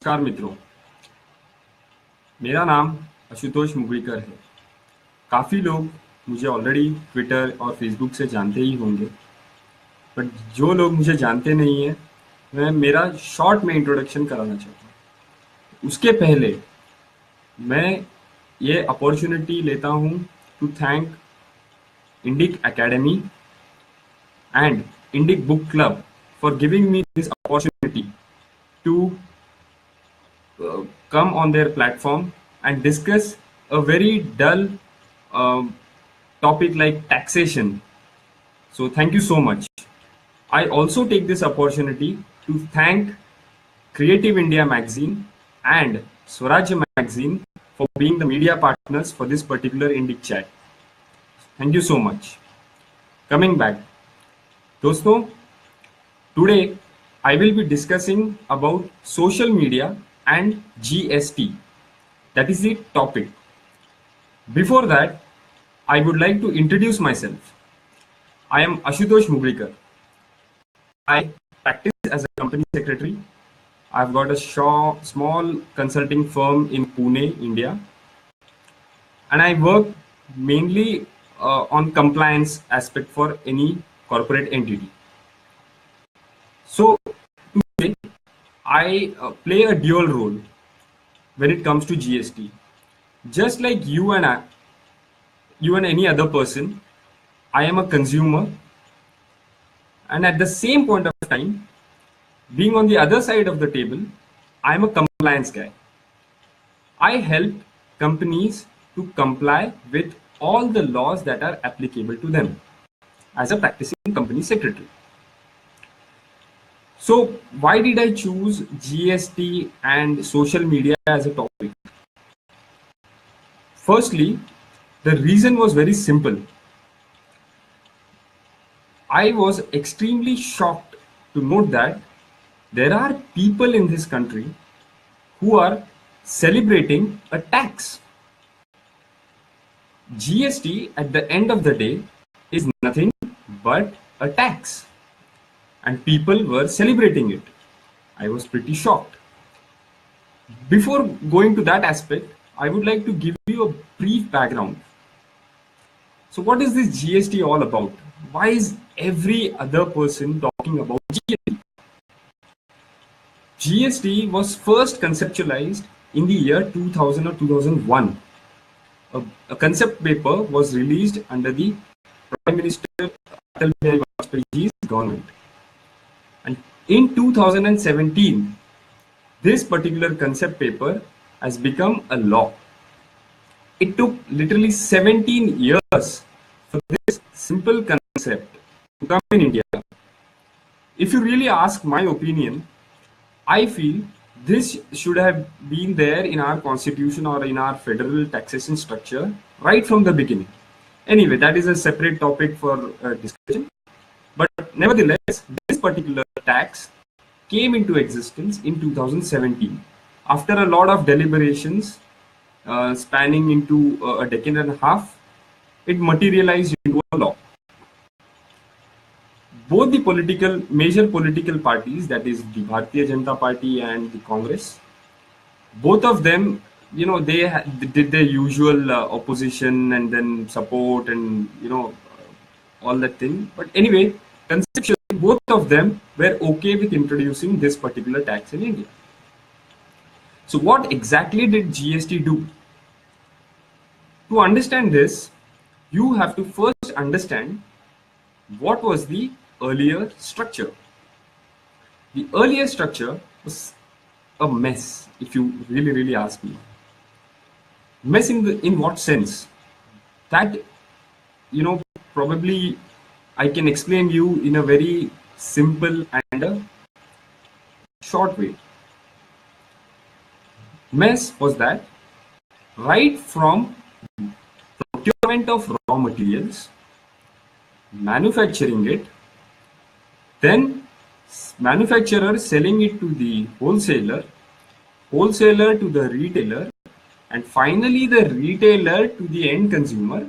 नमस्कार मित्रों, मेरा नाम आशुतोष मुगलिकर है। काफ़ी लोग मुझे ऑलरेडी ट्विटर और फेसबुक से जानते ही होंगे, बट जो लोग मुझे जानते नहीं हैं, मैं मेरा शॉर्ट में इंट्रोडक्शन कराना चाहता हूँ। उसके पहले मैं ये अपॉर्चुनिटी लेता हूँ to thank Indic Academy and Indic Book Club for giving me this opportunity to come on their platform and discuss a very dull um, topic like taxation. So thank you so much. I also take this opportunity to thank Creative India magazine and Swarajya magazine for being the media partners for this particular Indic chat. Thank you so much. Coming back, दोस्तों, today I will be discussing about social media and GST. That is the topic. Before that, I would like to introduce myself. I am Ashutosh Muglikar. I practice as a company secretary. I've got a small consulting firm in Pune, India. And I work mainly on compliance aspect for any corporate entity. So today, I play a dual role when it comes to GST. Just like you and any other person, I am a consumer, and at the same point of time, being on the other side of the table, I am a compliance guy. I help companies to comply with all the laws that are applicable to them as a practicing company secretary. So why did I choose GST and social media as a topic? Firstly, the reason was very simple. I was extremely shocked to note that there are people in this country who are celebrating a tax. GST at the end of the day is nothing but a tax, and people were celebrating it. I was pretty shocked. Before going to that aspect, I would like to give you a brief background. So what is this GST all about? Why is every other person talking about GST? GST was first conceptualized in the year 2000 or 2001. A concept paper was released under the Prime Minister Atal Bihari Vajpayee's government. And in 2017, this particular concept paper has become a law. It took literally 17 years for this simple concept to come in India. If you really ask my opinion, I feel this should have been there in our constitution or in our federal taxation structure right from the beginning. Anyway, that is a separate topic for discussion. But nevertheless, this particular tax came into existence in 2017 after a lot of deliberations spanning into a decade and a half. It materialized into a law. Both the major political parties, that is the Bharatiya Janata Party and the Congress, both of them, they did their usual opposition and then support and, all that thing. But anyway, conceptually, both of them were okay with introducing this particular tax in India. So what exactly did GST do? To understand this, you have to first understand what was the earlier structure. The earlier structure was a mess, if you really ask me. Mess in what sense? That, probably I can explain you in a very simple and a short way. Mess was that right from procurement of raw materials, manufacturing it, then manufacturer selling it to the wholesaler, wholesaler to the retailer, and finally the retailer to the end consumer,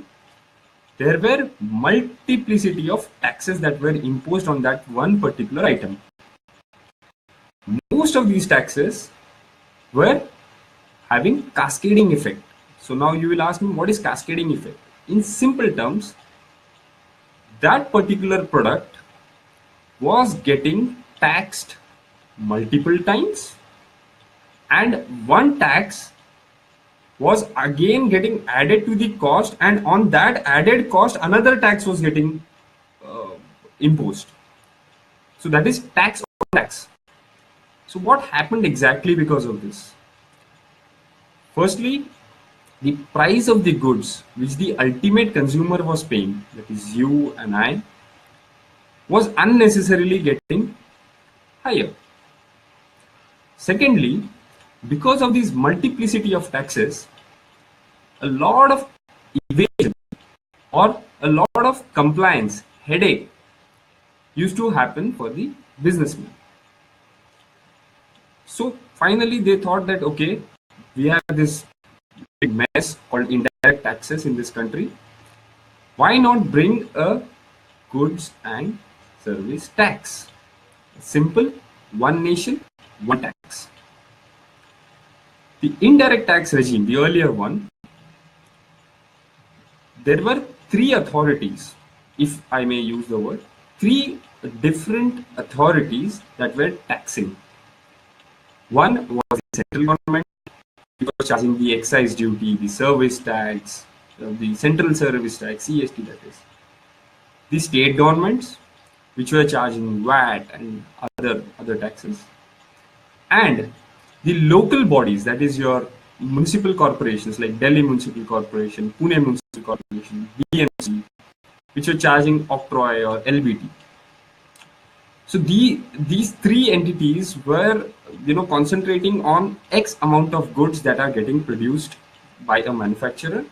there were multiplicity of taxes that were imposed on that one particular item. Most of these taxes were having cascading effect. So now you will ask me, what is cascading effect? In simple terms, that particular product was getting taxed multiple times, and one tax was again getting added to the cost, and on that added cost another tax was getting uh, imposed. So that is tax on tax. So what happened exactly because of this? Firstly, the price of the goods which the ultimate consumer was paying, that is you and I, was unnecessarily getting higher. Secondly, because of this multiplicity of taxes, a lot of evasion or a lot of compliance headache used to happen for the businessman. So finally they thought that, okay, we have this big mess called indirect taxes in this country. Why not bring a goods and service tax? Simple, one nation, one tax. The indirect tax regime, the earlier one, there were three authorities, if I may use the word, three different authorities that were taxing. One was the central government, which was charging the excise duty, the service tax, the central service tax, CST that is. The state governments, which were charging VAT and other taxes. And the local bodies, that is your municipal corporations like Delhi Municipal Corporation, Pune Municipal Corporation, BMC, which are charging octroi or LBT. So these three entities were, concentrating on X amount of goods that are getting produced by a manufacturer,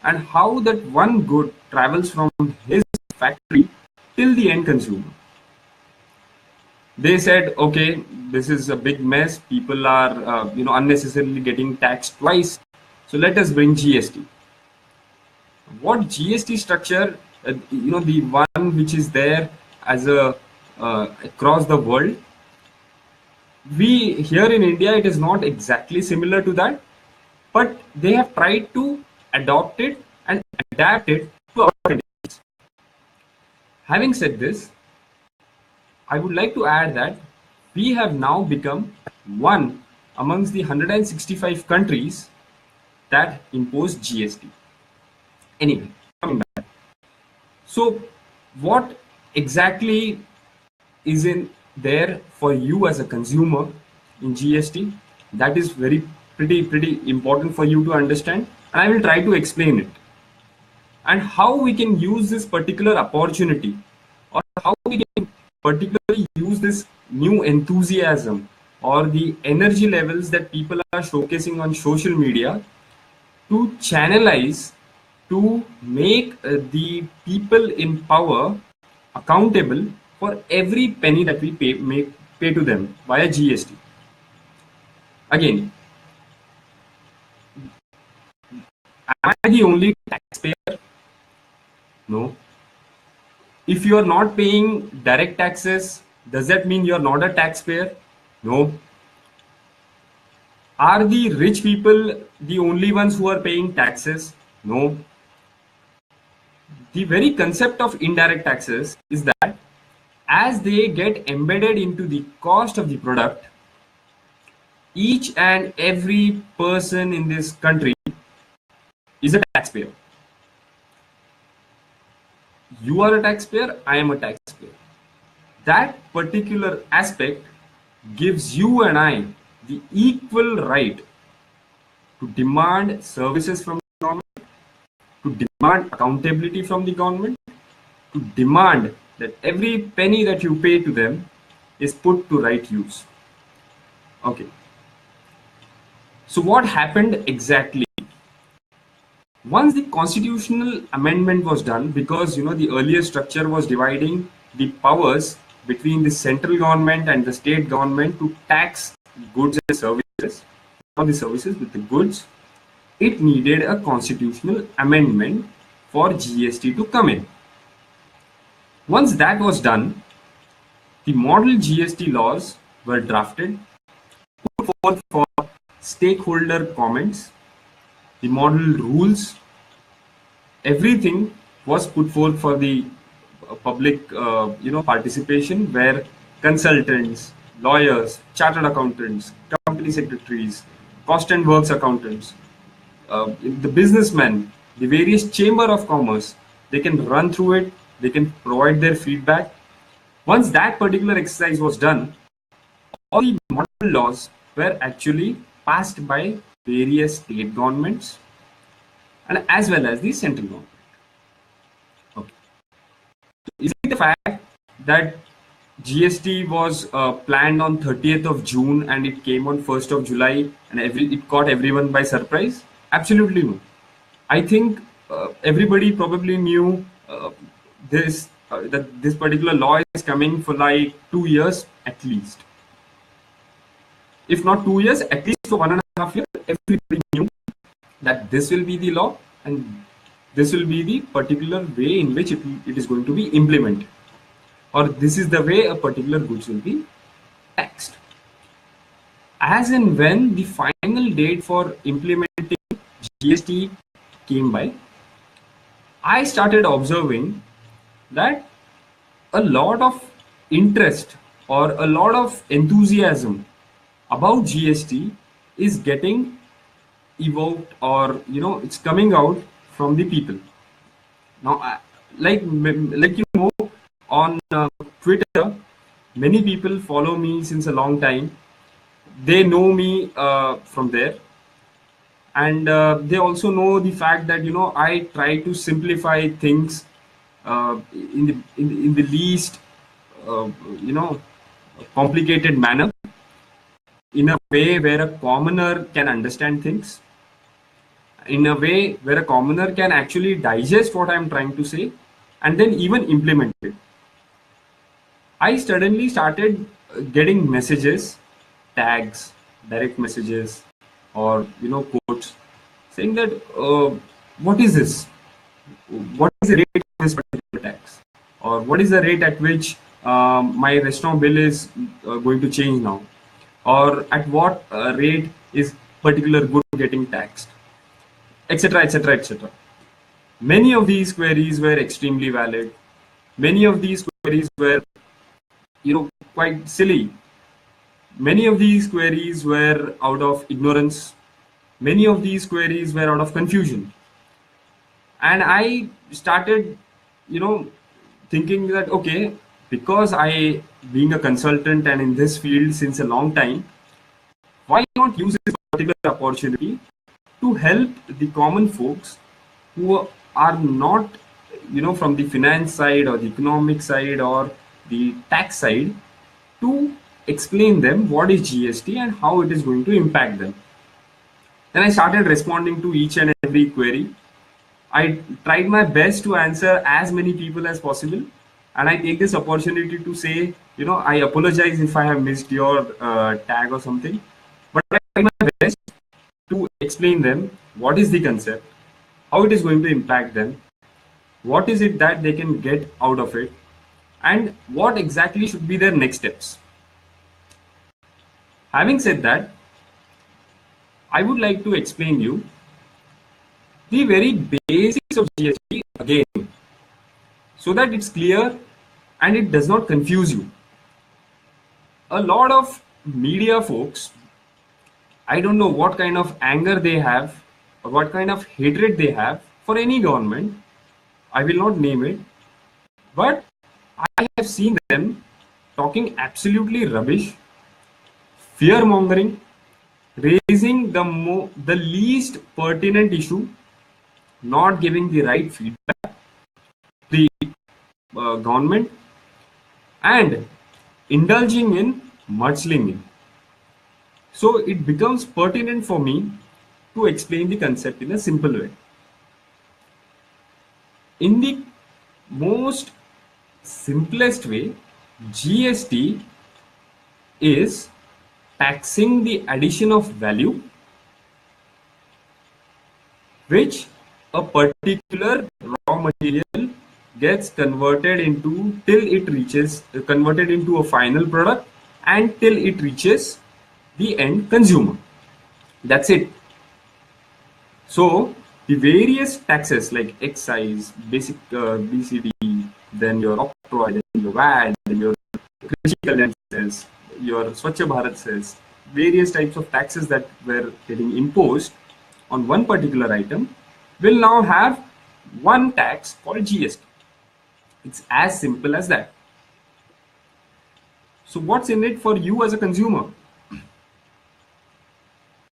and how that one good travels from his factory till the end consumer. They said, okay, this is a big mess. People are, unnecessarily getting taxed twice. So let us bring GST. What GST structure, the one which is there as a across the world, we here in India, it is not exactly similar to that, but they have tried to adopt it and adapt it to our conditions. Having said this, I would like to add that we have now become one amongst the 165 countries that impose GST. Anyway, coming back. So, what exactly is in there for you as a consumer in GST? That is pretty important for you to understand, and I will try to explain it. And how we can use this particular opportunity, or how we can particularly use this new enthusiasm or the energy levels that people are showcasing on social media to channelize, to make the people in power accountable for every penny that we pay to them via GST. Again, am I the only taxpayer? No. If you are not paying direct taxes, does that mean you are not a taxpayer? No. Are the rich people the only ones who are paying taxes? No. The very concept of indirect taxes is that as they get embedded into the cost of the product, each and every person in this country is a taxpayer. You are a taxpayer, I am a taxpayer. That particular aspect gives you and I the equal right to demand services from the government, to demand accountability from the government, to demand that every penny that you pay to them is put to right use. Okay. So what happened exactly? Once the constitutional amendment was done, because the earlier structure was dividing the powers between the central government and the state government to tax goods and services, not the services but the goods, it needed a constitutional amendment for GST to come in. Once that was done, the model GST laws were drafted, put forth for stakeholder comments, the model rules, everything was put forth for the public participation, where consultants, lawyers, chartered accountants, company secretaries, cost and works accountants, the businessmen, the various chamber of commerce, they can run through it, they can provide their feedback. Once that particular exercise was done, all the model laws were actually passed by various state governments and as well as the central government. Okay. Is it the fact that GST was planned on 30th of June and it came on 1st of July and it caught everyone by surprise? Absolutely no. I think everybody probably knew that this particular law is coming for like 2 years at least. If not 2 years, at least for 1.5 years, everybody knew that this will be the law and this will be the particular way in which it is going to be implemented, or this is the way a particular goods will be taxed. As and when the final date for implementing GST came by, I started observing that a lot of interest or a lot of enthusiasm about GST is getting evoked, or it's coming out from the people. Now, like on Twitter, many people follow me since a long time. They know me from there, and they also know the fact that I try to simplify things in the least complicated manner, in a way where a commoner can understand things, in a way where a commoner can actually digest what I'm trying to say and then even implement it. I suddenly started getting messages, tags, direct messages, or quotes saying that what is this? What is the rate of this particular tax? Or what is the rate at which my restaurant bill is going to change now? Or at what rate is particular good getting taxed? Etc. etc. etc. Many of these queries were extremely valid. Many of these queries were quite silly. Many of these queries were out of ignorance. Many of these queries were out of confusion. And I started, thinking that, okay, because I, being a consultant and in this field since a long time, why not use this particular opportunity to help the common folks who are not, from the finance side or the economic side or the tax side, to explain them what is GST and how it is going to impact them. Then I started responding to each and every query. I tried my best to answer as many people as possible, and I take this opportunity to say, I apologize if I have missed your tag or something, but I tried my best to explain them what is the concept, how it is going to impact them, what is it that they can get out of it, and what exactly should be their next steps. Having said that, I would like to explain you the very basics of GST again, so that it's clear and it does not confuse you. A lot of media folks, I don't know what kind of anger they have or what kind of hatred they have for any government. I will not name it, but I have seen them talking absolutely rubbish, fear mongering, raising the least pertinent issue, not giving the right feedback to the government, and indulging in mudslinging. So it becomes pertinent for me to explain the concept in a simple way. In the most simplest way, GST is taxing the addition of value which a particular raw material gets converted into converted into a final product and till it reaches the end consumer. That's it. So the various taxes like excise, basic BCD, then your octroi, then your VAT, then your Krishi Kalyan cess, your Swachh Bharat cess, various types of taxes that were getting imposed on one particular item will now have one tax called GST. It's as simple as that. So what's in it for you as a consumer?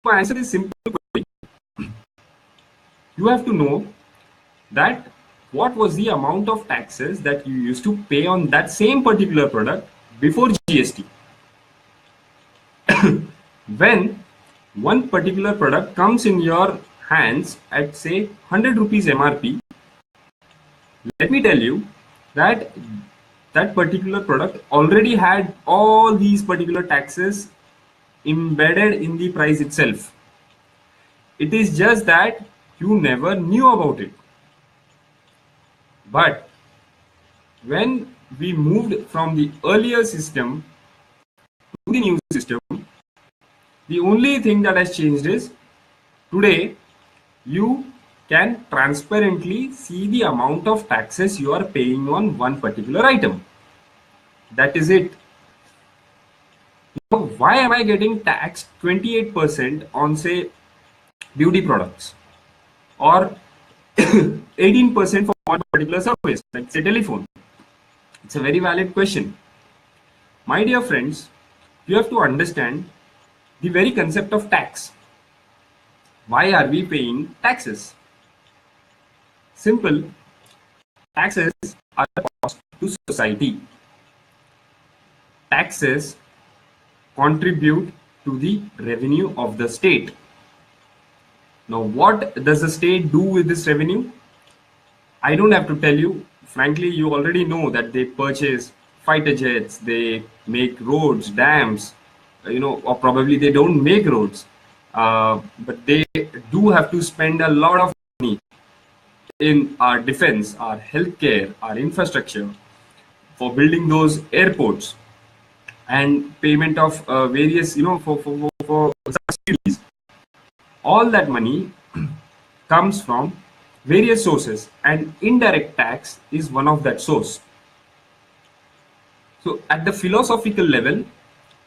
To answer this simple question, you have to know that what was the amount of taxes that you used to pay on that same particular product before GST. When one particular product comes in your hands at say 100 rupees MRP, let me tell you that that particular product already had all these particular taxes embedded in the price itself. It is just that you never knew about it. But when we moved from the earlier system to the new system, the only thing that has changed is today you can transparently see the amount of taxes you are paying on one particular item. That is it. Now, why am I getting taxed 28% on say beauty products or 18% for one particular service like say telephone? It's a very valid question. My dear friends, you have to understand the very concept of tax. Why are we paying taxes? Simple. Taxes are a cost to society. Taxes contribute to the revenue of the state. Now, what does the state do with this revenue? I don't have to tell you. Frankly, you already know that they purchase fighter jets, they make roads, dams, or probably they don't make roads. But they do have to spend a lot of money in our defense, our healthcare, our infrastructure, for building those airports and payment of various, for subsidies. All that money comes from various sources, and indirect tax is one of that source. So at the philosophical level,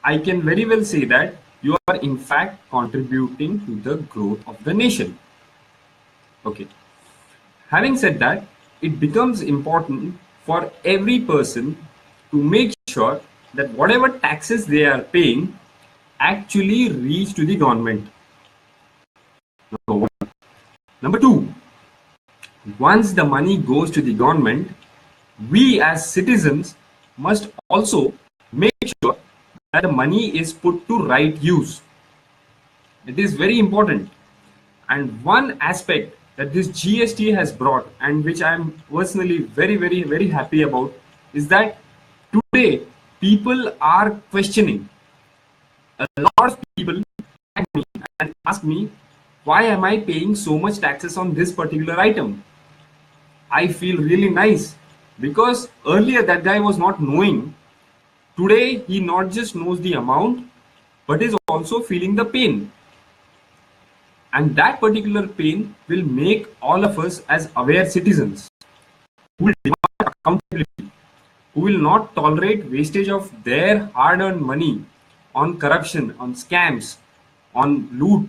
I can very well say that you are in fact contributing to the growth of the nation. Okay. Having said that, it becomes important for every person to make sure that whatever taxes they are paying actually reach to the government. Number one. Number two, once the money goes to the government, we as citizens must also make sure that the money is put to right use. It is very important. And one aspect that this GST has brought, and which I am personally very, very, very happy about, is that today people are questioning. A lot of people ask me, why am I paying so much taxes on this particular item? I feel really nice because earlier that guy was not knowing. Today he not just knows the amount but is also feeling the pain. And that particular pain will make all of us as aware citizens who will demand accountability, who will not tolerate wastage of their hard-earned money on corruption, on scams, on loot,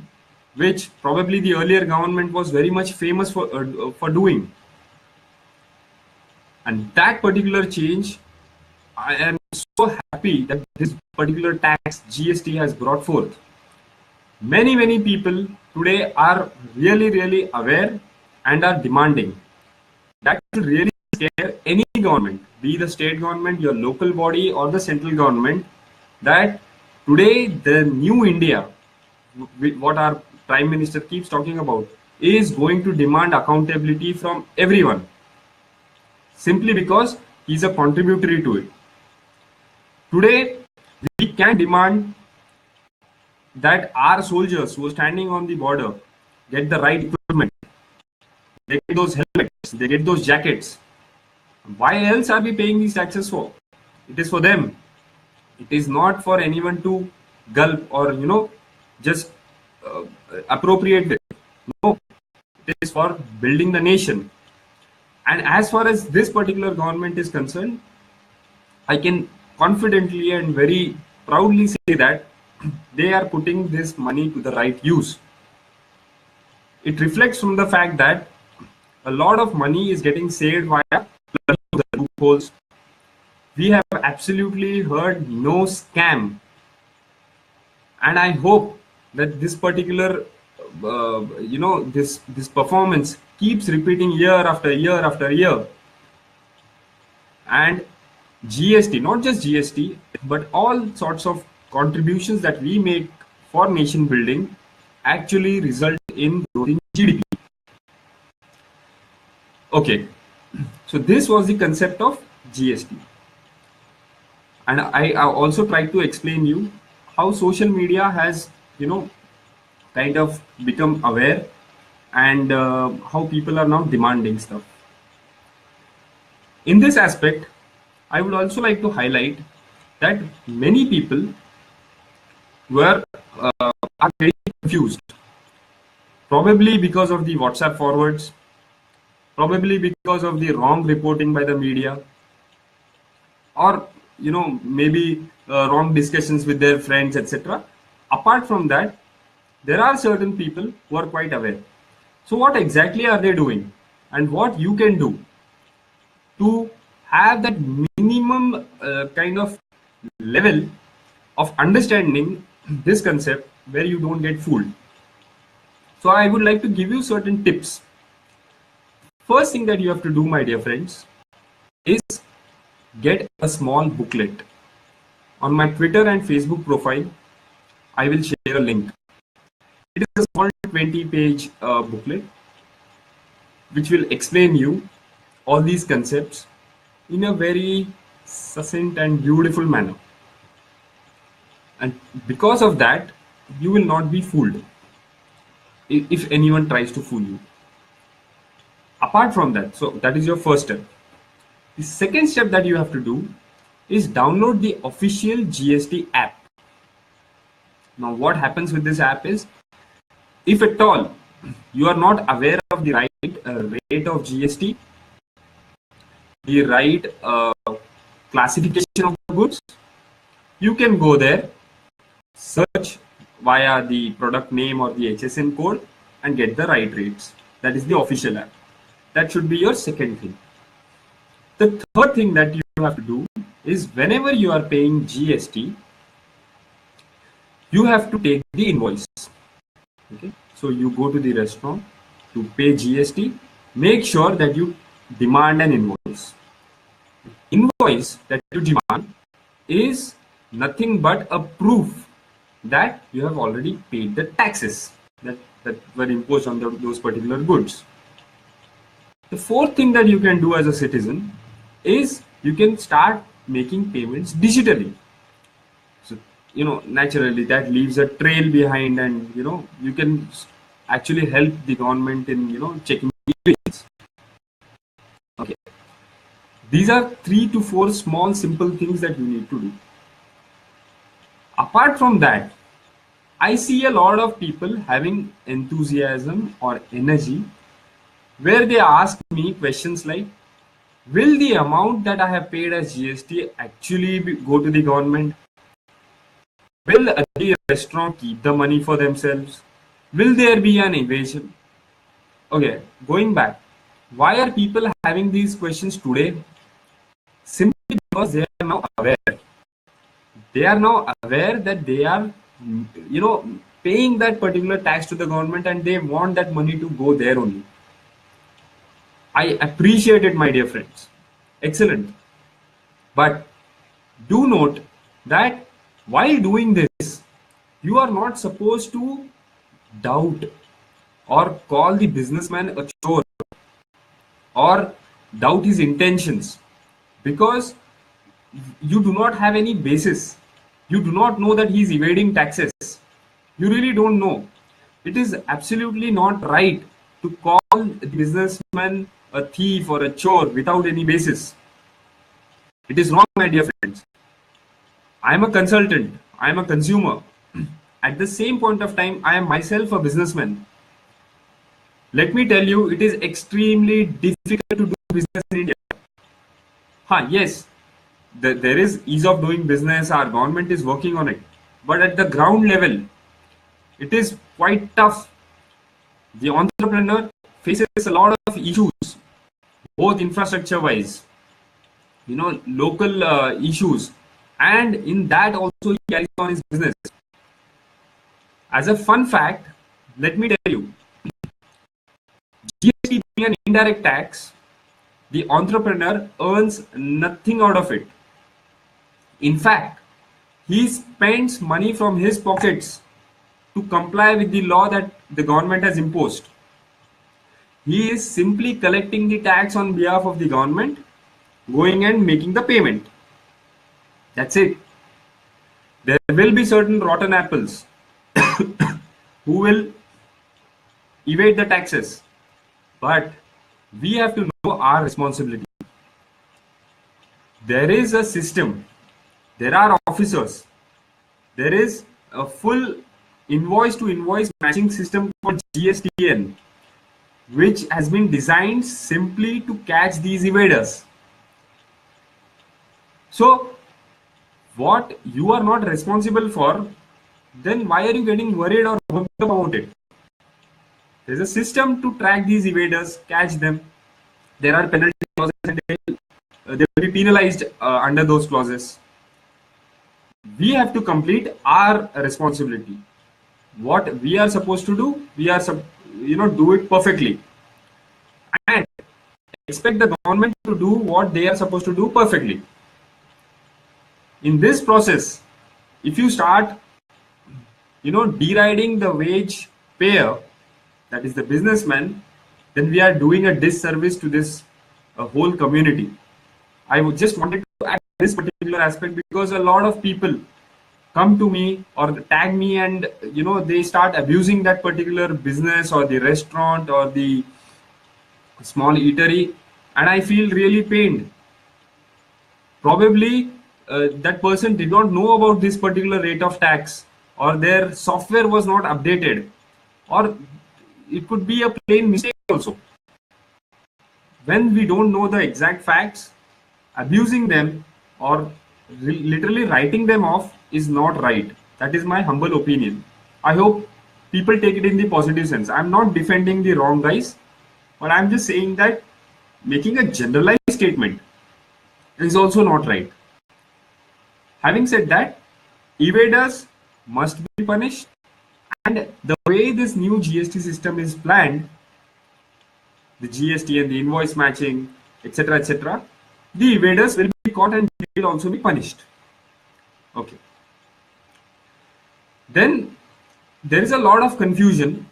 which probably the earlier government was very much famous for doing. And that particular change, I am so happy that this particular tax GST has brought forth. Many people today are really aware and are demanding. That will really scare any government, be the state government, your local body, or the central government, that today the new India, what our Prime Minister keeps talking about, is going to demand accountability from everyone, simply because he's a contributory to it. Today, we can demand that our soldiers who are standing on the border get the right equipment, they get those helmets, they get those jackets. Why else are we paying these taxes for? It is for them. It is not for anyone to gulp or just appropriate it. No, it is for building the nation. And as far as this particular government is concerned, I can confidently and very proudly say that they are putting this money to the right use. It reflects from the fact that a lot of money is getting saved via the loopholes. We have absolutely heard no scam, and I hope that this particular, this performance keeps repeating year after year after year. And GST, not just GST, but all sorts of contributions that we make for nation building actually result in growth in GDP. Okay, so this was the concept of GST. And I also tried to explain you how social media has, kind of become aware, and how people are now demanding stuff. In this aspect, I would also like to highlight that many people are very confused, probably because of the WhatsApp forwards, probably because of the wrong reporting by the media, or maybe wrong discussions with their friends, etc. Apart from that, there are certain people who are quite aware. So what exactly are they doing, and what you can do to have that minimum kind of level of understanding this concept where you don't get fooled? So I would like to give you certain tips. First thing that you have to do, my dear friends, is get a small booklet. On my Twitter and Facebook profile, I will share a link. It is a small 20-page booklet which will explain you all these concepts in a very succinct and beautiful manner. And because of that, you will not be fooled if anyone tries to fool you. Apart from that, so that is your first step. The second step that you have to do is download the official GST app. Now, what happens with this app is, if at all you are not aware of the right rate of GST, the right classification of the goods, you can go there, search via the product name or the HSN code, and get the right rates. That is the official app. That should be your second thing. The third thing that you have to do is, whenever you are paying GST, you have to take the invoice. Okay, so you go to the restaurant to pay GST. Make sure that you demand an invoice. Invoice that you demand is nothing but a proof that you have already paid the taxes that were imposed on those particular goods. The fourth thing that you can do as a citizen is you can start making payments digitally. So, naturally that leaves a trail behind, and, you can actually help the government in, checking payments. Okay. These are 3 to 4 small, simple things that you need to do. Apart from that, I see a lot of people having enthusiasm or energy where they ask me questions like, will the amount that I have paid as GST actually go to the government? Will the restaurant keep the money for themselves? Will there be an evasion? Okay, going back, why are people having these questions today? Simply because they are now aware. They are now aware that they are, paying that particular tax to the government, and they want that money to go there only. I appreciate it, my dear friends. Excellent. But do note that while doing this, you are not supposed to doubt or call the businessman a chore or doubt his intentions, because you do not have any basis. You do not know that he is evading taxes. You really don't know. It is absolutely not right to call the businessman a thief or a chore without any basis. It is wrong, my dear friends. I am a consultant. I am a consumer. At the same point of time, I am myself a businessman. Let me tell you, it is extremely difficult to do business in India. Yes, there is ease of doing business. Our government is working on it, but at the ground level, it is quite tough. The entrepreneur faces a lot of issues, both infrastructure wise, local issues, and in that also he carries on his business. As a fun fact, let me tell you, GST being an indirect tax, the entrepreneur earns nothing out of it. In fact, he spends money from his pockets to comply with the law that the government has imposed. He is simply collecting the tax on behalf of the government, going and making the payment. That's it. There will be certain rotten apples who will evade the taxes, but we have to know our responsibility. There is a system, there are officers, there is a full invoice to invoice matching system called GSTN, which has been designed simply to catch these evaders. So, what you are not responsible for, then why are you getting worried or worked about it? There's a system to track these evaders, catch them. There are penalty clauses and they will be penalized under those clauses. We have to complete our responsibility. What we are supposed to do, we are do it perfectly, and expect the government to do what they are supposed to do perfectly. In this process, if you start deriding the wage payer, that is the businessman, then we are doing a disservice to this whole community. I would just wanted to add this particular aspect because a lot of people come to me or tag me and they start abusing that particular business or the restaurant or the small eatery, and I feel really pained. Probably that person did not know about this particular rate of tax, or their software was not updated, or it could be a plain mistake also. When we don't know the exact facts, abusing them or literally writing them off is not right. That is my humble opinion. I hope people take it in the positive sense. I'm not defending the wrong guys, but I'm just saying that making a generalized statement is also not right. Having said that, evaders must be punished, and the way this new GST system is planned, the GST and the invoice matching, etc., the evaders will be caught and they will also be punished. Okay. Then there is a lot of confusion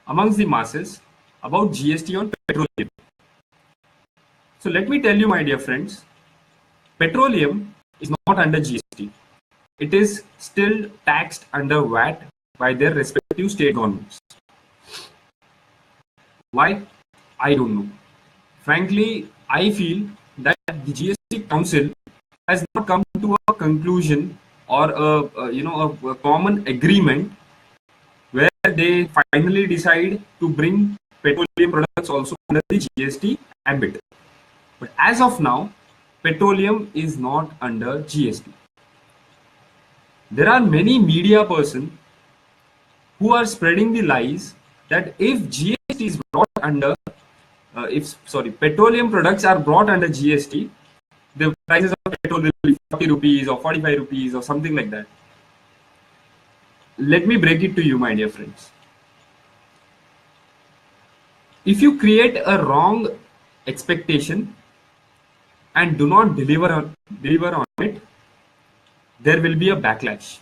amongst the masses about GST on petroleum. So let me tell you, my dear friends, petroleum is not under GST. It is still taxed under VAT by their respective state governments. Why? I don't know. Frankly, I feel that the GST Council has not come to a conclusion or a common agreement where they finally decide to bring petroleum products also under the GST ambit. But as of now, petroleum is not under GST. There are many media persons who are spreading the lies that if GST is brought under, petroleum products are brought under GST, the prices of petrol will be 40 rupees or 45 rupees or something like that. Let me break it to you, my dear friends. If you create a wrong expectation and do not deliver on it, there will be a backlash.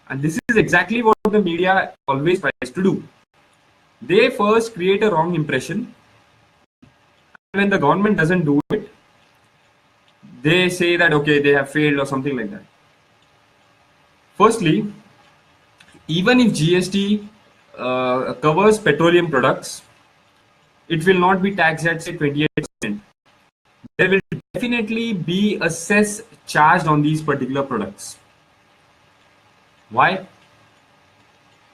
And this is exactly what the media always tries to do. They first create a wrong impression. When the government doesn't do it, they say that, okay, they have failed or something like that. Firstly, even if GST covers petroleum products, it will not be taxed at, say, 28%. There will definitely be a cess charged on these particular products. Why?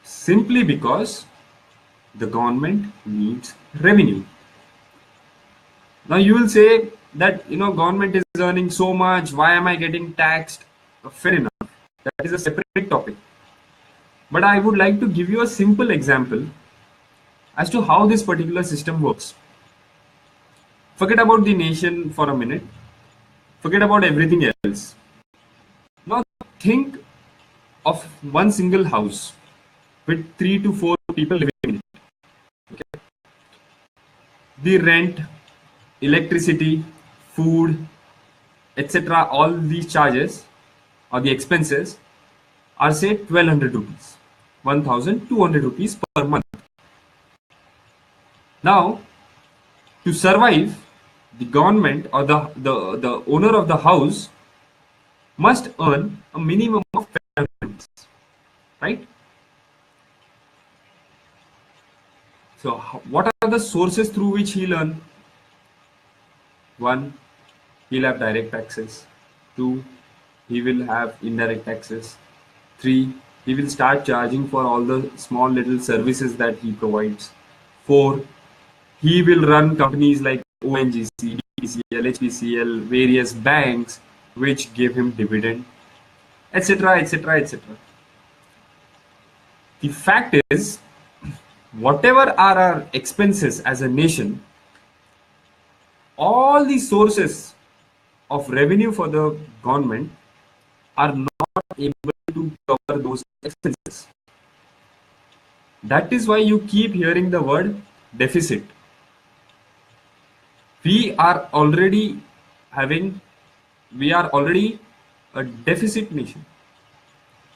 simply because the government needs revenue. Now you will say that government is earning so much, why am I getting taxed? Fair enough. That is a separate topic. But I would like to give you a simple example as to how this particular system works. Forget about the nation for a minute. Forget about everything else. Now think of one single house with 3 to 4 people living in it. Okay. The rent, electricity, food, etc., all these charges or the expenses are say 1200 rupees, 1200 rupees per month. Now, to survive, the government or the owner of the house must earn a minimum of 1200, right? So, what are the sources through which he'll earn? One, he'll have direct taxes. Two, he will have indirect taxes. Three, he will start charging for all the small little services that he provides. Four, he will run companies like ONGC, DPCL, HPCL, various banks which give him dividend, etc., etc., etc. The fact is, whatever are our expenses as a nation, all the sources of revenue for the government are not able to cover those expenses. That is why you keep hearing the word deficit. We are already we are already a deficit nation.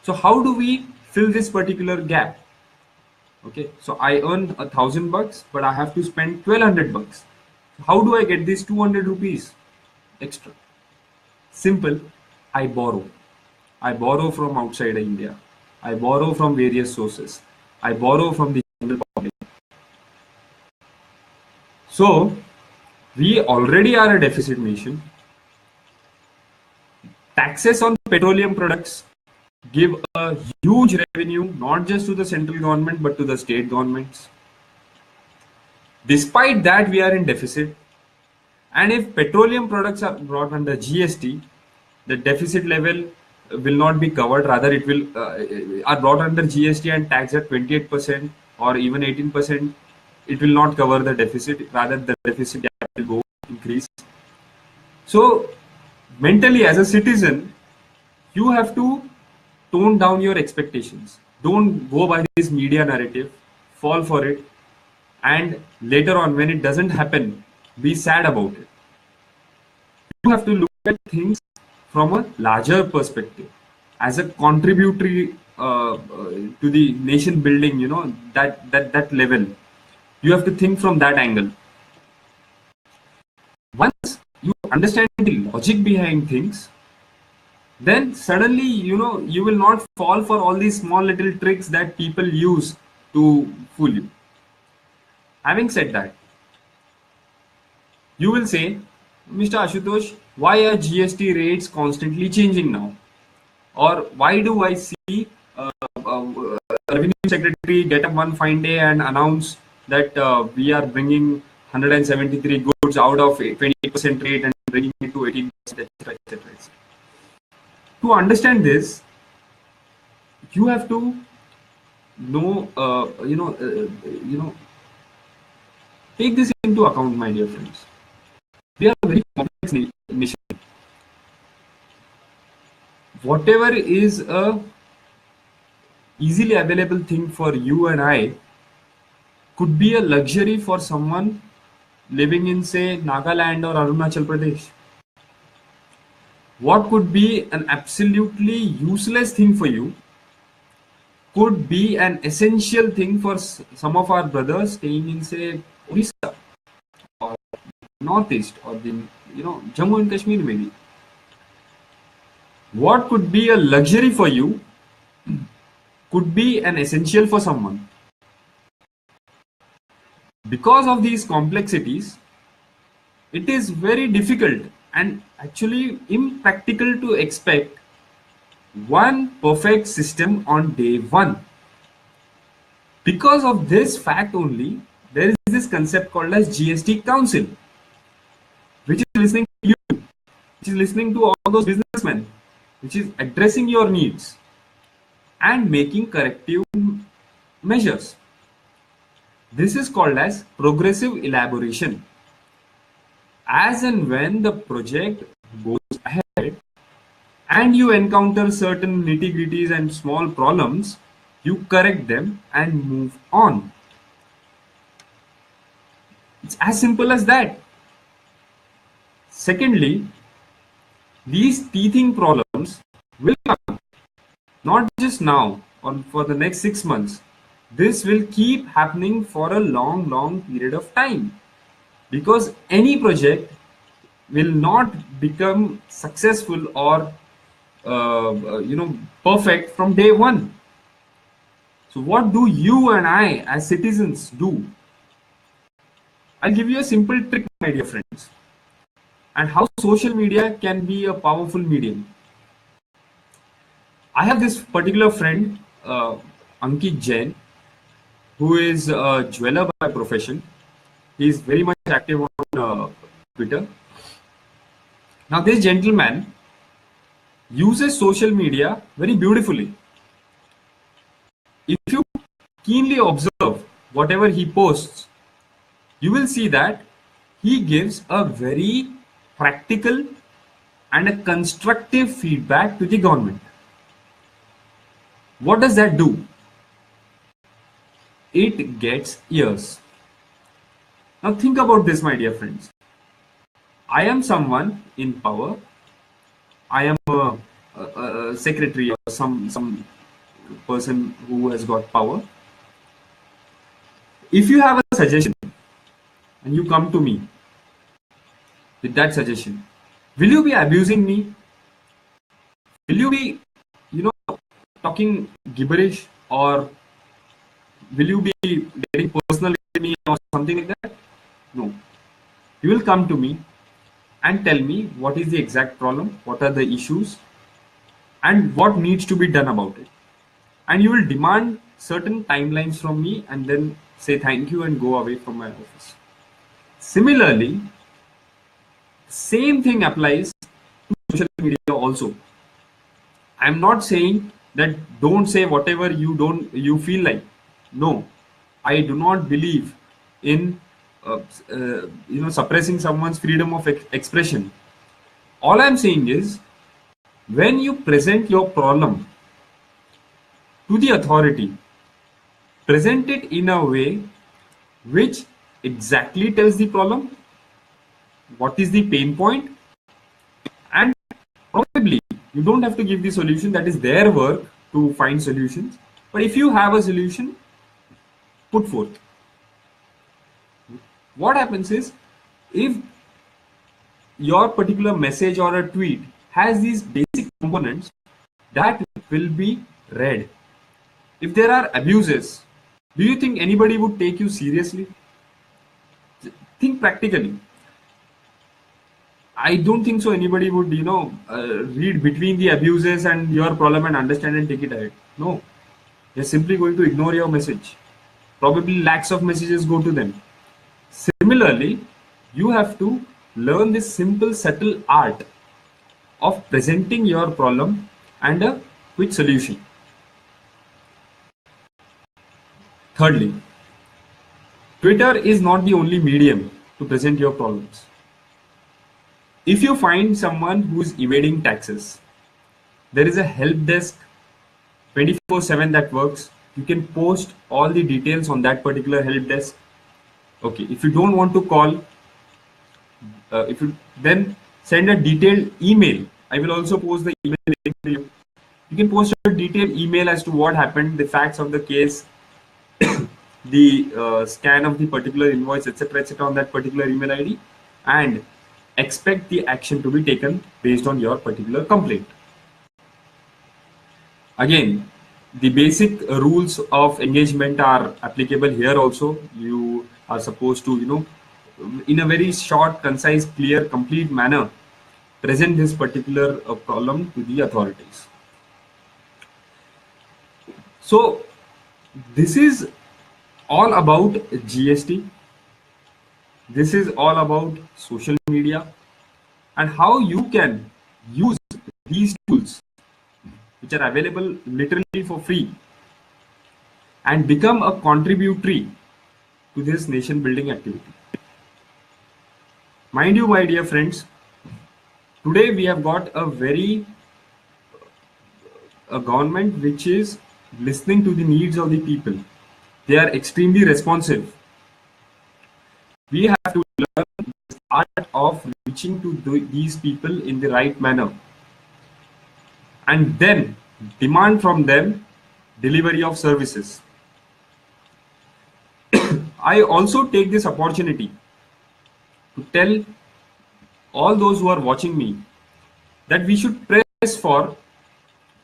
So how do we fill this particular gap? Okay, so I earn $1,000, but I have to spend 1200 bucks. How do I get these 200 rupees extra? Simple, I borrow. I borrow from outside India. I borrow from various sources. I borrow from the general public. So we already are a deficit nation. Taxes on petroleum products give a huge revenue not just to the central government but to the state governments. Despite that, we are in deficit. And if petroleum products are brought under GST, the deficit level will not be covered. Rather, it will are brought under GST and taxed at 28% or even 18%. It will not cover the deficit. Rather, the deficit gap will go increase. So, mentally, as a citizen, you have to tone down your expectations. Don't go by this media narrative. Fall for it. And later on, when it doesn't happen, be sad about it. You have to look at things from a larger perspective as a contributory to the nation building, that level. You have to think from that angle. Once you understand the logic behind things, then suddenly, you will not fall for all these small little tricks that people use to fool you. Having said that, you will say, Mr. Ashutosh, why are GST rates constantly changing now? Or why do I see Revenue Secretary get up one fine day and announce that we are bringing 173 goods out of 28% rate and bringing it to 18%, etc., etc. To understand this, you have to know, take this into account, my dear friends. We are a very complex nation. Whatever is a easily available thing for you and I could be a luxury for someone living in, say, Nagaland or Arunachal Pradesh. What could be an absolutely useless thing for you could be an essential thing for some of our brothers staying in, say, Orissa or Northeast or the Jammu and Kashmir maybe. What could be a luxury for you could be an essential for someone. Because of these complexities, it is very difficult and actually impractical to expect one perfect system on day one. Because of this fact only, there is this concept called as GST Council, which is listening to you, which is listening to all those businessmen, which is addressing your needs and making corrective measures. This is called as progressive elaboration. As and when the project goes ahead and you encounter certain nitty-gritties and small problems, you correct them and move on. It's as simple as that. Secondly, these teething problems will come, not just now or for the next 6 months. This will keep happening for a long period of time, because any project will not become successful or perfect from day one. So what do you and I as citizens do? I'll give you a simple trick, my dear friends, and how social media can be a powerful medium. I have this particular friend, Ankit Jain, who is a jeweler by profession. He is very much active on Twitter. Now, this gentleman uses social media very beautifully. If you keenly observe whatever he posts, you will see that he gives a very practical and a constructive feedback to the government. What does that do? It gets ears. Now think about this, my dear friends. I am someone in power. I am a secretary or some person who has got power. If you have a suggestion and you come to me with that suggestion, will you be abusing me? Will you be, talking gibberish, or will you be getting personal with me or something like that? No. You will come to me and tell me what is the exact problem, what are the issues, and what needs to be done about it. And you will demand certain timelines from me and then say thank you and go away from my office. Similarly, same thing applies to social media also. I'm not saying that don't say whatever you feel like. No, I do not believe in suppressing someone's freedom of expression. All I'm saying is, when you present your problem to the authority, present it in a way which exactly tells the problem, what is the pain point, and probably you don't have to give the solution. That is their work to find solutions. But if you have a solution, put forth. What happens is, if your particular message or a tweet has these basic components, that will be read. If there are abuses, do you think anybody would take you seriously? Think practically. I don't think so anybody would, read between the abuses and your problem and understand and take it ahead. No. They're simply going to ignore your message. Probably lakhs of messages go to them. Similarly, you have to learn this simple, subtle art of presenting your problem and a quick solution. Thirdly, Twitter is not the only medium to present your problems. If you find someone who is evading taxes, there is a help desk 24/7 that works. You can post all the details on that particular help desk. Okay, if you don't want to call, if you then send a detailed email. I will also post the email link to you. You can post a detailed email as to what happened, the facts of the case, the scan of the particular invoice, etc., on that particular email ID, and expect the action to be taken based on your particular complaint. Again, the basic rules of engagement are applicable here also. You are supposed to, in a very short, concise, clear, complete manner, present this particular problem to the authorities. So this is all about GST. This is all about social media and how you can use these tools, which are available literally for free, and become a contributory to this nation building activity. Mind you, my dear friends, today we have got a government which is listening to the needs of the people. They are extremely responsive. We have to learn the art of reaching to these people in the right manner and then demand from them delivery of services. I also take this opportunity to tell all those who are watching me that we should press for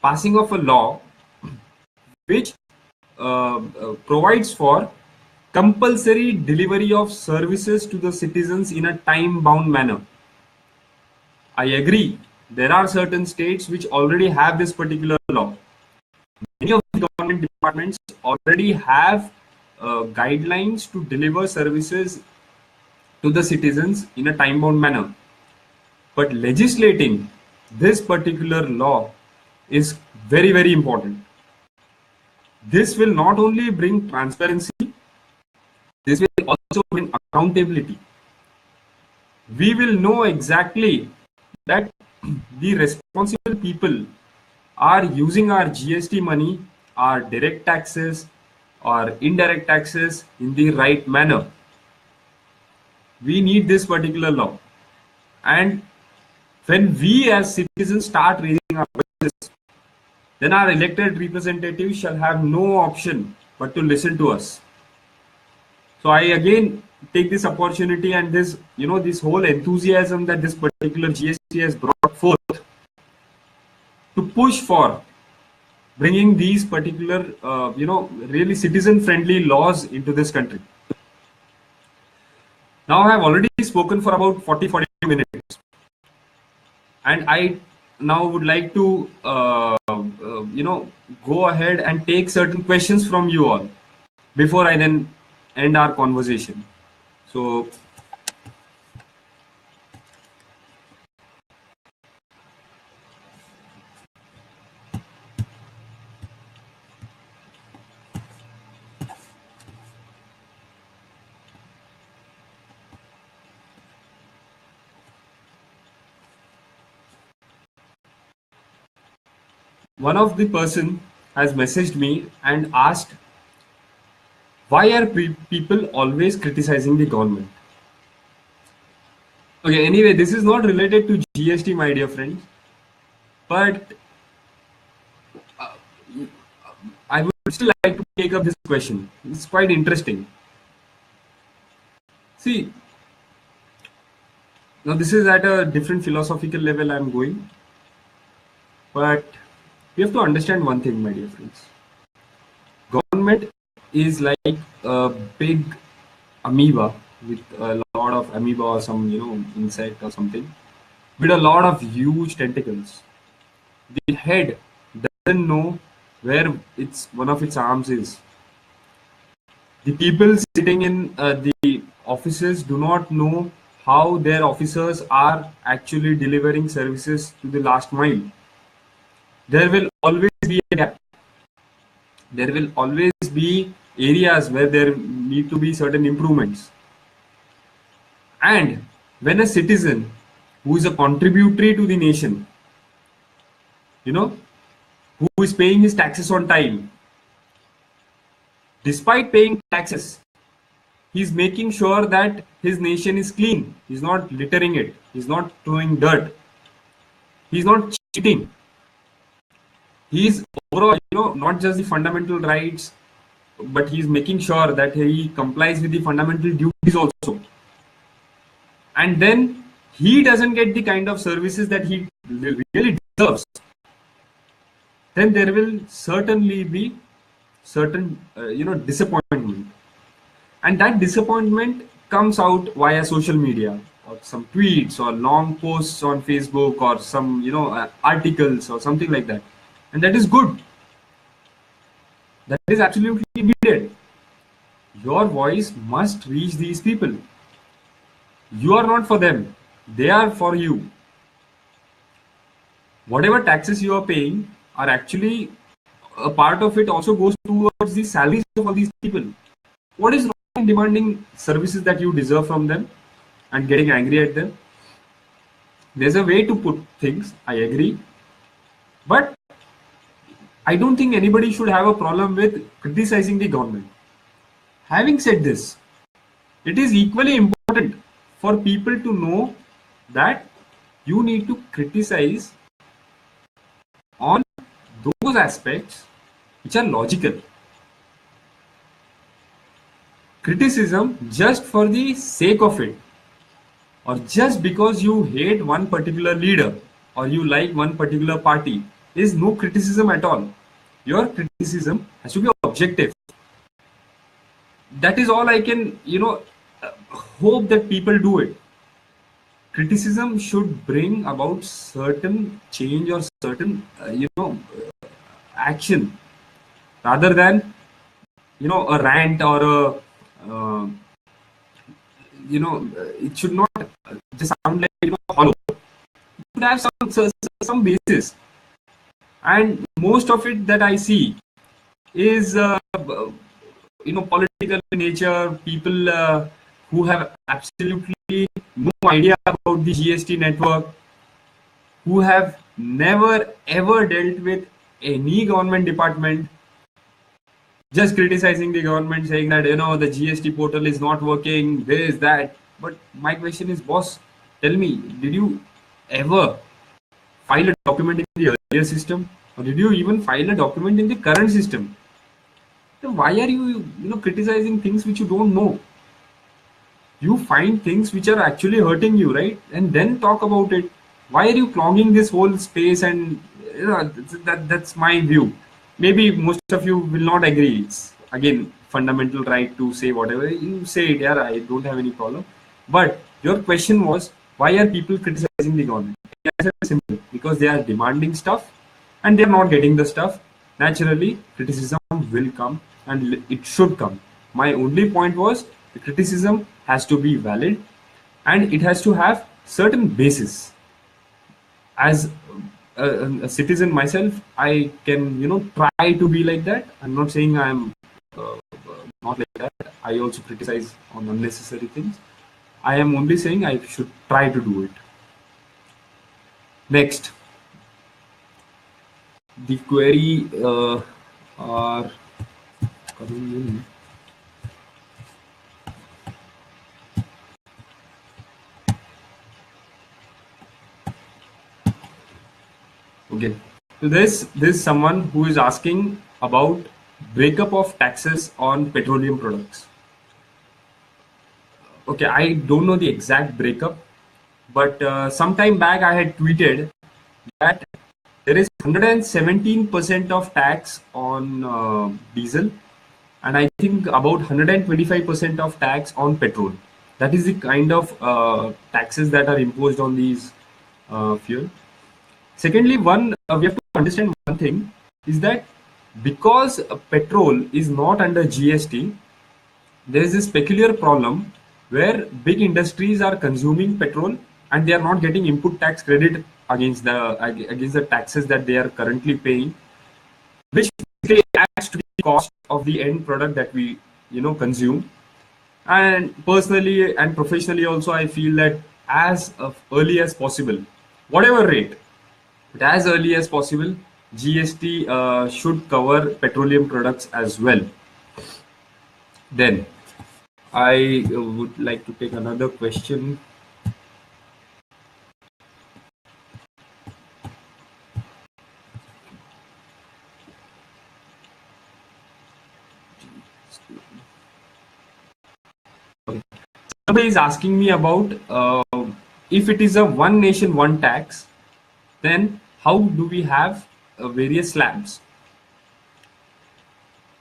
passing of a law which provides for compulsory delivery of services to the citizens in a time bound manner. I agree, there are certain states which already have this particular law. Many of the government departments already have guidelines to deliver services to the citizens in a time bound manner. But legislating this particular law is very, very important. This will not only bring transparency, this will also bring accountability. We will know exactly that the responsible people are using our GST money, our direct taxes, or indirect taxes in the right manner. We need this particular law. And when we as citizens start raising our voices, then our elected representatives shall have no option but to listen to us. So I again take this opportunity and this whole enthusiasm that this particular GST has brought forth to push for bringing these particular, really citizen-friendly laws into this country. Now I have already spoken for about 40-42 minutes, and I now would like to, go ahead and take certain questions from you all before I then end our conversation. So, one of the person has messaged me and asked, why are people always criticizing the government? Okay, anyway, this is not related to GST, my dear friends, but I would still like to take up this question. It's quite interesting. See, now this is at a different philosophical level I'm going, but we have to understand one thing, my dear friends. Government is like a big amoeba with a lot of amoeba or some insect or something with a lot of huge tentacles. The head doesn't know where its one of its arms is. The people sitting in the offices do not know how their officers are actually delivering services to the last mile. There will always be a gap. There will always be areas where there need to be certain improvements. And when a citizen who is a contributory to the nation, who is paying his taxes on time, despite paying taxes, he's making sure that his nation is clean. He's not littering it. He's not throwing dirt. He's not cheating. He's overall, not just the fundamental rights, but he's making sure that he complies with the fundamental duties also. And then he doesn't get the kind of services that he really deserves. Then there will certainly be certain, disappointment. And that disappointment comes out via social media or some tweets or long posts on Facebook or some, articles or something like that. And that is good. That is absolutely needed. Your voice must reach these people. You are not for them, they are for you. Whatever taxes you are paying are actually a part of it also goes towards the salaries of all these people. What is wrong in demanding services that you deserve from them and getting angry at them? There's a way to put things, I agree. But I don't think anybody should have a problem with criticizing the government. Having said this, it is equally important for people to know that you need to criticize on those aspects which are logical. Criticism just for the sake of it, or just because you hate one particular leader or you like one particular party, is no criticism at all. Your criticism has to be objective. That is all I can, hope that people do it. Criticism should bring about certain change or certain, action, rather than, a rant or it should not just sound like, hollow. It should have some basis. And most of it that I see is, political in nature, people who have absolutely no idea about the GST network, who have never ever dealt with any government department, just criticizing the government, saying that, the GST portal is not working, this, that. But my question is, boss, tell me, did you ever file a document in the earlier system, or did you even file a document in the current system? Then why are you, criticizing things which you don't know? You find things which are actually hurting you, right? And then talk about it. Why are you clogging this whole space? And that's my view. Maybe most of you will not agree. It's again fundamental right to say whatever you say it. Yeah, I don't have any problem. But your question was, why are people criticizing the government? The answer is simple: because they are demanding stuff and they are not getting the stuff. Naturally, criticism will come, and it should come. My only point was, the criticism has to be valid and it has to have certain basis. As a citizen myself, I can, try to be like that. I'm not saying I'm not like that. I also criticize on unnecessary things. I am only saying I should try to do it. Next, the query are coming in. Okay, so this someone who is asking about breakup of taxes on petroleum products. Okay, I don't know the exact breakup, but some time back I had tweeted that there is 117% of tax on diesel, and I think about 125% of tax on petrol. That is the kind of taxes that are imposed on these fuel. Secondly, we have to understand one thing, is that because petrol is not under GST, there is this peculiar problem where big industries are consuming petrol and they are not getting input tax credit against the taxes that they are currently paying, which basically adds to the cost of the end product that we consume. And personally and professionally also, I feel that as early as possible, whatever rate, but as early as possible, GST should cover petroleum products as well. Then I would like to take another question. Somebody is asking me about if it is a one nation, one tax, then how do we have various slabs?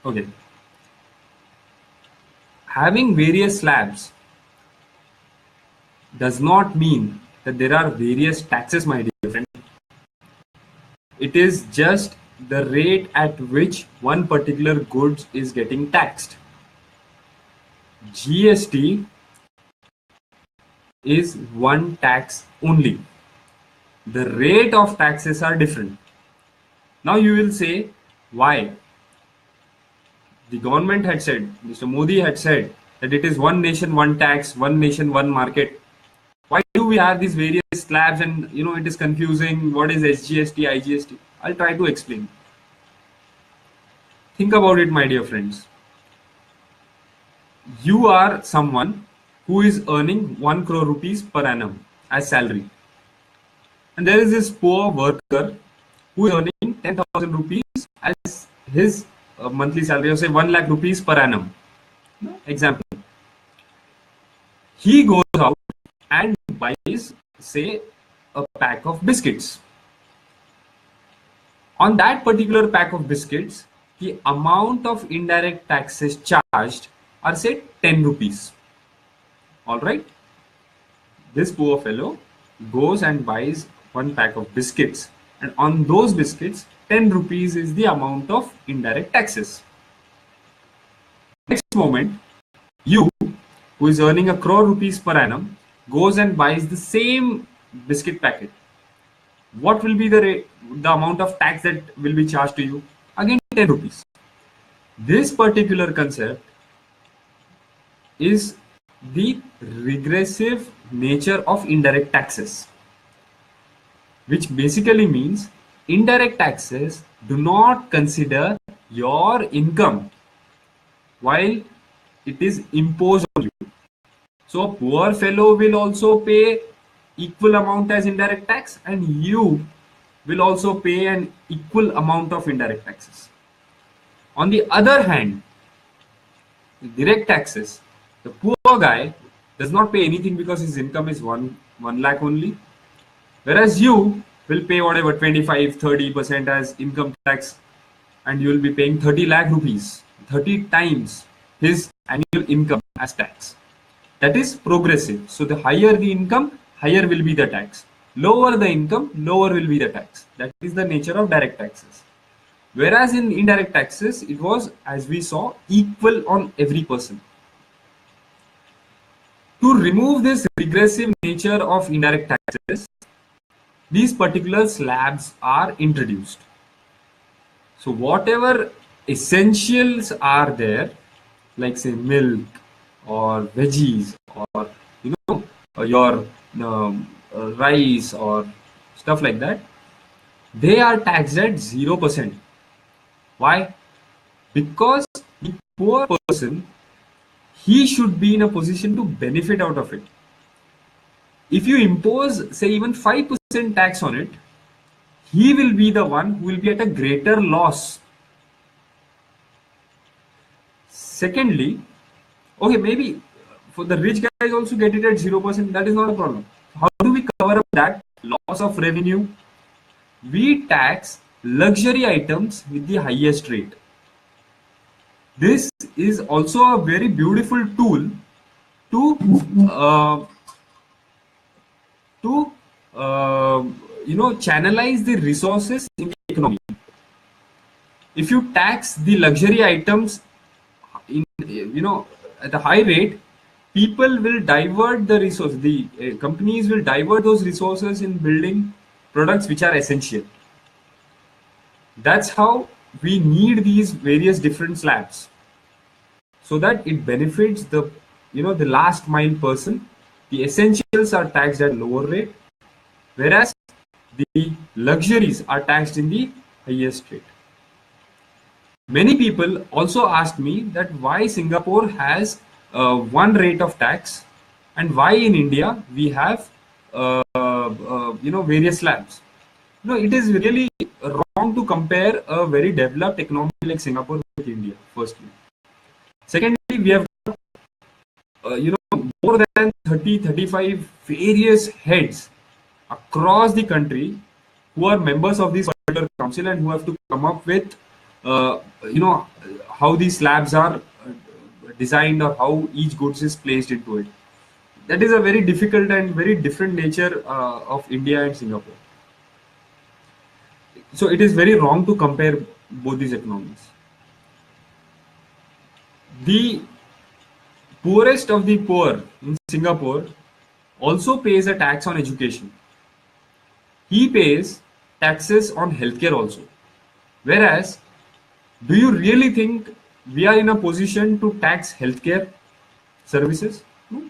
Okay. Having various slabs does not mean that there are various taxes, my dear friend. It is just the rate at which one particular goods is getting taxed. GST is one tax only. The rate of taxes are different. Now you will say, why? The government had said, Mr. Modi had said that it is one nation, one tax, one nation, one market. Why do we have these various slabs and it is confusing? What is SGST, IGST? I'll try to explain. Think about it, my dear friends. You are someone who is earning 1 crore rupees per annum as salary. And there is this poor worker who is earning 10,000 rupees as his monthly salary, or say 1 lakh rupees per annum. Example. He goes out and buys, say, a pack of biscuits. On that particular pack of biscuits, the amount of indirect taxes charged are, say, 10 rupees. Alright? This poor fellow goes and buys one pack of biscuits, and on those biscuits, 10 rupees is the amount of indirect taxes. Next moment, you, who is earning 1 crore rupees per annum, goes and buys the same biscuit packet. What will be the amount of tax that will be charged to you? Again, 10 rupees. This particular concept is the regressive nature of indirect taxes, which basically means indirect taxes do not consider your income while it is imposed on you. So a poor fellow will also pay equal amount as indirect tax, and you will also pay an equal amount of indirect taxes. On the other hand, direct taxes, the poor guy does not pay anything because his income is 1 lakh only, whereas you will pay whatever 25-30% as income tax, and you will be paying 30 lakh rupees, 30 times his annual income as tax. That is progressive. So the higher the income, higher will be the tax. Lower the income, lower will be the tax. That is the nature of direct taxes. Whereas in indirect taxes, it was, as we saw, equal on every person. To remove this regressive nature of indirect taxes, these particular slabs are introduced. So whatever essentials are there, like say milk or veggies or your rice or stuff like that, they are taxed at 0%. Why? Because the poor person, he should be in a position to benefit out of it. If you impose, say, even 5% tax on it, he will be the one who will be at a greater loss. Secondly, okay, maybe for the rich guys also get it at 0%, that is not a problem. How do we cover up that loss of revenue? We tax luxury items with the highest rate. This is also a very beautiful tool to channelize the resources in the economy. If you tax the luxury items in at a high rate, people will divert the resource. The companies will divert those resources in building products which are essential. That's how we need these various different slabs, so that it benefits the the last mile person. The essentials are taxed at lower rate, whereas the luxuries are taxed in the highest rate. Many people also asked me that why Singapore has one rate of tax and why in India we have various slabs. It is really wrong to compare a very developed economy like Singapore with India. Firstly, secondly, we have more than 30-35 various heads across the country who are members of this particular council and who have to come up with how these slabs are designed or how each goods is placed into it. That is a very difficult and very different nature of India and Singapore. So it is very wrong to compare both these economies. The poorest of the poor in Singapore also pays a tax on education. He pays taxes on healthcare also. Whereas, do you really think we are in a position to tax healthcare services? No.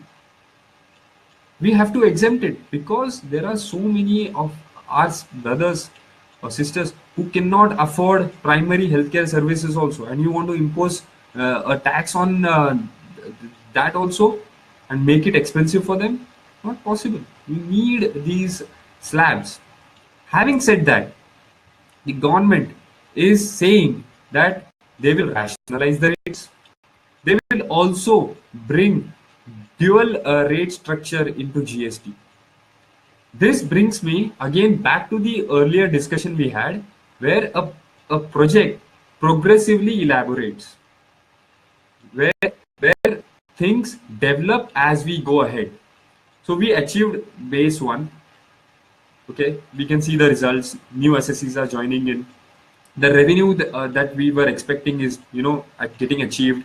We have to exempt it because there are so many of our brothers or sisters who cannot afford primary healthcare services also, and you want to impose a tax on that also and make it expensive for them? Not possible. We need these slabs. Having said that, the government is saying that they will rationalize the rates. They will also bring dual rate structure into GST. This brings me again back to the earlier discussion we had, where a project progressively elaborates, where things develop as we go ahead. So we achieved base one. Okay, we can see the results. New SSCs are joining in. The revenue that we were expecting is, getting achieved,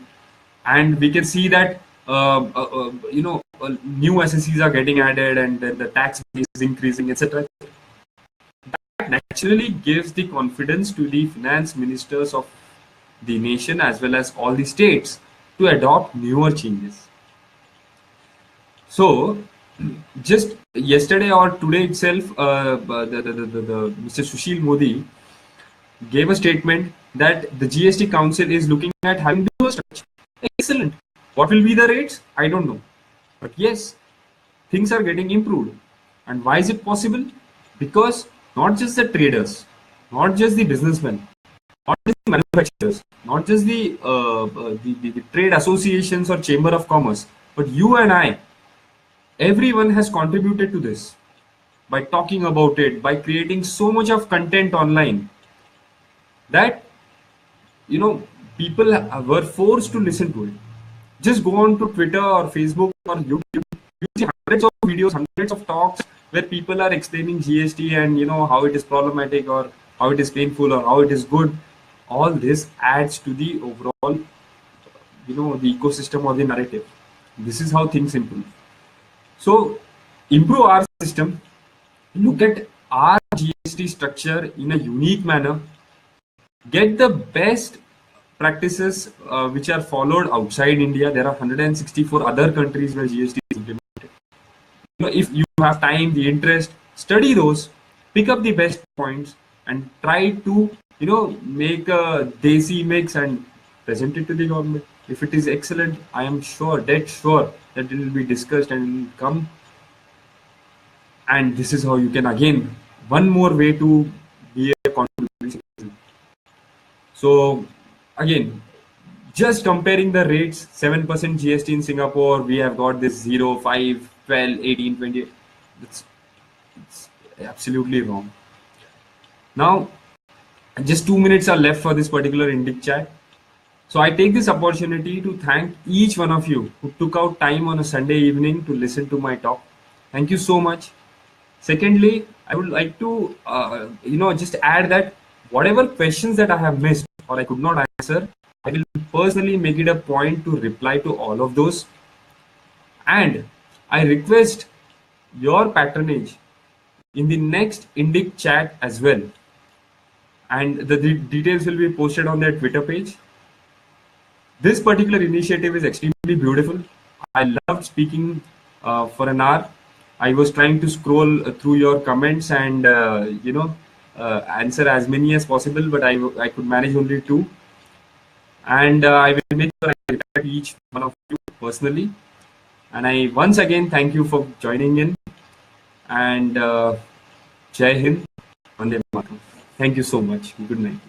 and we can see that new SSCs are getting added, and then the tax base is increasing, etc. That naturally gives the confidence to the finance ministers of the nation as well as all the states to adopt newer changes. So, just yesterday or today itself, the Mr. Sushil Modi gave a statement that the GST Council is looking at having dual structure. Excellent. What will be the rates? I don't know. But yes, things are getting improved. And why is it possible? Because not just the traders, not just the businessmen, not just the manufacturers, not just the trade associations or chamber of commerce, but you and I, everyone has contributed to this by talking about it, by creating so much of content online that people were forced to listen to it. Just go on to Twitter or Facebook or YouTube. You see hundreds of videos, hundreds of talks where people are explaining GST and how it is problematic or how it is painful or how it is good. All this adds to the overall the ecosystem or the narrative. This is how things improve. So improve our system, look at our GST structure in a unique manner, get the best practices which are followed outside India. There are 164 other countries where GST is implemented. If you have time, the interest, study those, pick up the best points, and try to make a desi mix and present it to the government. If it is excellent, I am sure, dead sure, that it will be discussed and will come. And this is how you can again one more way to be a contributing citizen. So again, just comparing the rates, 7% GST in Singapore, we have got this 0, 5, 12, 18, 20. It's absolutely wrong. Now, just 2 minutes are left for this particular Indic chat. So I take this opportunity to thank each one of you who took out time on a Sunday evening to listen to my talk. Thank you so much. Secondly, I would like to, just add that whatever questions that I have missed or I could not answer, I will personally make it a point to reply to all of those. And I request your patronage in the next Indic chat as well. And the details will be posted on their Twitter page. This particular initiative is extremely beautiful. I loved speaking for an hour. I was trying to scroll through your comments and answer as many as possible, but I could manage only 2. And I will make sure I reply to each one of you personally. And I once again thank you for joining in. And Jai Hind, Vande Mataram. Thank you so much. Good night.